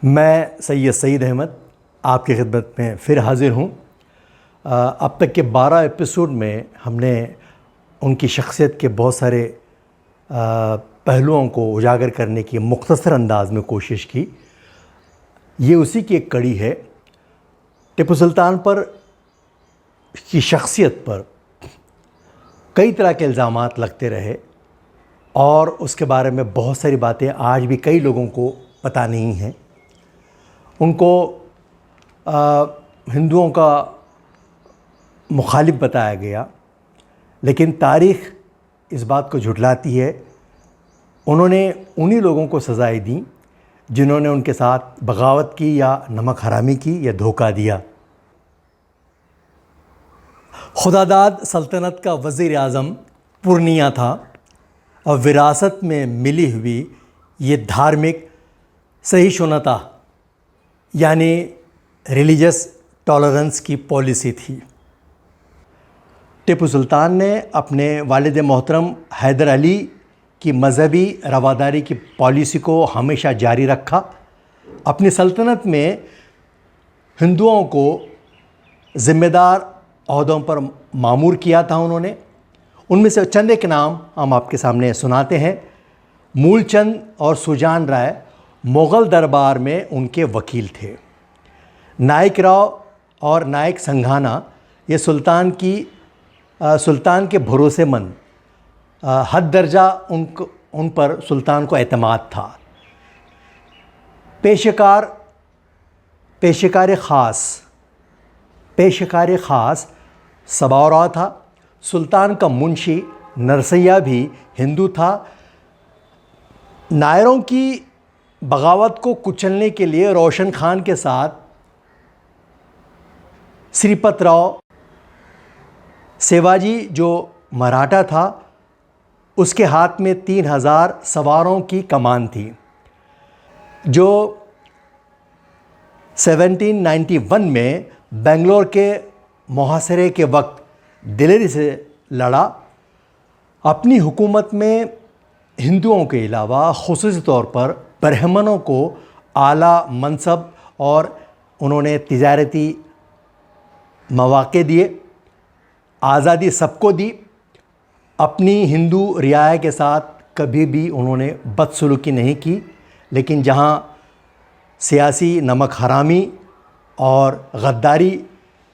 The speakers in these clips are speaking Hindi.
मैं सैयद सईद अहमद आपकी खिदमत में फिर हाज़िर हूँ। अब तक के 12 एपिसोड में हमने उनकी शख्सियत के बहुत सारे पहलुओं को उजागर करने की मुख्तसर अंदाज में कोशिश की। ये उसी की एक कड़ी है। टिपू सुल्तान पर की शख्सियत पर कई तरह के इल्ज़ामात लगते रहे और उसके बारे में बहुत सारी बातें आज भी कई लोगों को पता नहीं हैं। उनको हिंदुओं का मुखालिफ बताया गया, लेकिन तारीख़ इस बात को झुठलाती है। उन्होंने उन्हीं लोगों को सज़ाएं दी जिन्होंने उनके साथ बगावत की या नमक हरामी की या धोखा दिया। खुदादाद सल्तनत का वज़ीर आज़म पूर्णिया था और विरासत में मिली हुई ये धार्मिक सहिष्णुता यानी रिलीजियस टॉलरेंस की पॉलिसी थी। टिपू सुल्तान ने अपने वालिद मोहतरम हैदर अली की मज़हबी रवादारी की पॉलिसी को हमेशा जारी रखा। अपनी सल्तनत में हिंदुओं को ज़िम्मेदार ओहदों पर मामूर किया था उन्होंने। उनमें से चंद एक नाम हम आपके सामने सुनाते हैं। मूलचंद और सुजान राय मुग़ल दरबार में उनके वकील थे। नायक राव और नायक संघाना ये सुल्तान के भरोसेमंद हद दर्जा उन पर सुल्तान को एतमाद था। पेशकार ख़ास सबावरा था। सुल्तान का मुंशी नरसैया भी हिंदू था। नायरों की बगावत को कुचलने के लिए रोशन खान के साथ श्रीपत राव सेवाजी जो मराठा था, उसके हाथ में 3000 सवारों की कमान थी, जो 1791 में बेंगलोर के मुहासरे के वक्त दिल्ली से लड़ा। अपनी हुकूमत में हिंदुओं के अलावा ख़ुसूसी तौर पर ब्राह्मणों को आला मनसब और उन्होंने तिजारती मौक़े दिए। आज़ादी सबको दी। अपनी हिंदू रियाया के साथ कभी भी उन्होंने बदसलूकी नहीं की, लेकिन जहाँ सियासी नमक हरामी और गद्दारी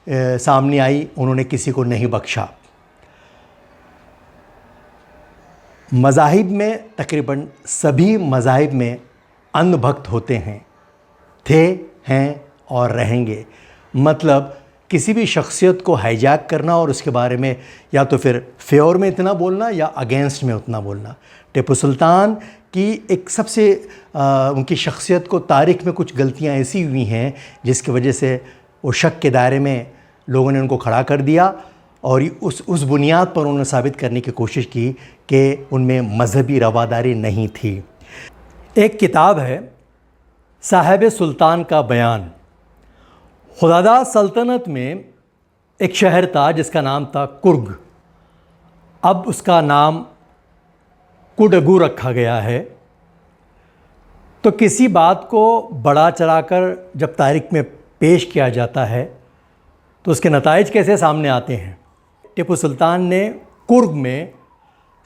सामने आई, उन्होंने किसी को नहीं बख्शा। मज़ाहिब में तकरीबन सभी मज़ाहिब में अंधभक्त होते हैं, थे, हैं और रहेंगे। मतलब किसी भी शख्सियत को हाईजैक करना और उसके बारे में या तो फिर फेवर में इतना बोलना या अगेंस्ट में उतना बोलना। टिपू सुल्तान की एक सबसे उनकी शख्सियत को तारीख़ में कुछ गलतियां ऐसी हुई हैं जिसकी वजह से वो शक के दायरे में लोगों ने उनको खड़ा कर दिया और उस बुनियाद पर उन्होंने साबित करने की कोशिश की कि उनमें मज़हबी रवादारी नहीं थी। एक किताब है साहिब सुल्तान का बयान। खुदादाद सल्तनत में एक शहर था जिसका नाम था कुर्ग। अब उसका नाम कुडगू रखा गया है। तो किसी बात को बढ़ा चढ़ाकर जब तारीख़ में पेश किया जाता है तो उसके नताइज कैसे सामने आते हैं। टिपू सुल्तान ने कुर्ग में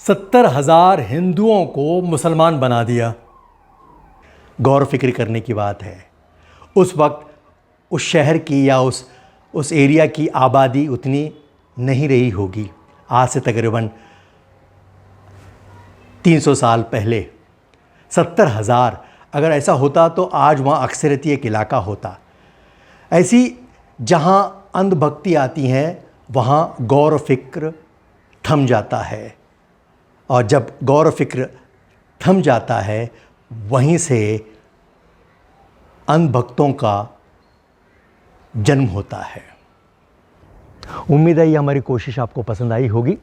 70,000 हिंदुओं को मुसलमान बना दिया। गौर फिक्र करने की बात है। उस वक्त उस शहर की या उस एरिया की आबादी उतनी नहीं रही होगी। आज से तकरीबन 300 साल पहले 70,000 अगर ऐसा होता तो आज वहाँ अक्सरियती एक इलाका होता। ऐसी जहाँ अंधभक्ति आती हैं वहाँ गौर फिक्र थम जाता है, और जब गौर फिक्र थम जाता है वहीं से अंधभक्तों का जन्म होता है। उम्मीद है ये हमारी कोशिश आपको पसंद आई होगी।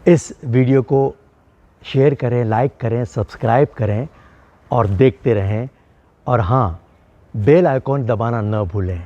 इस वीडियो को शेयर करें, लाइक करें, सब्सक्राइब करें और देखते रहें। और हाँ, बेल आइकॉन दबाना न भूलें।